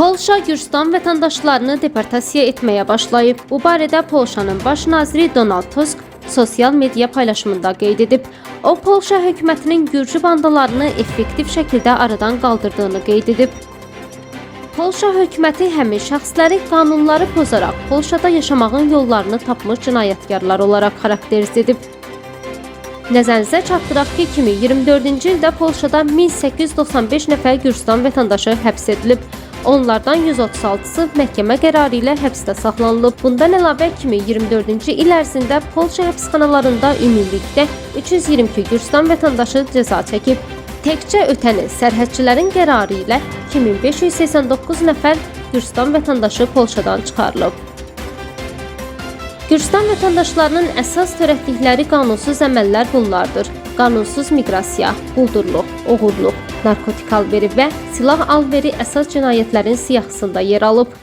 Polşa Gürcüstan vətəndaşlarını deportasiya etməyə başlayıb. Bu barədə Polşanın baş naziri Donald Tusk sosial media paylaşımında qeyd edib. O, Polşa hökumətinin Gürcü bandalarını effektiv şəkildə aradan qaldırdığını qeyd edib. Polşa hökuməti həmin şəxsləri qanunları pozaraq Polşada yaşamağın yollarını tapmış cinayətkarlar olaraq xarakteriz edib. Nəzərinizə çatdıraq ki, 2024-cü ildə Polşada 1895 nəfər Gürcüstan vətəndaşı həbs edilib. Onlardan 136-sı məhkəmə qərarı ilə həbsdə saxlanılıb. Bundan əlavə 2024-cü il ərzində Polşa həbsxanalarında ümumilikdə 322 Gürcüstan vətəndaşı cəza çəkib. Təkcə ötən il sərhədçilərin qərarı ilə 2589 nəfər Gürcüstan vətəndaşı Polşadan çıxarılıb. Gürcüstan vətəndaşlarının əsas törətdikləri qanunsuz əməllər bunlardır: qanunsuz miqrasiya, quldurluq, oğurluq, narkotik alveri və silah alveri əsas cinayətlərin siyahısında yer alıb.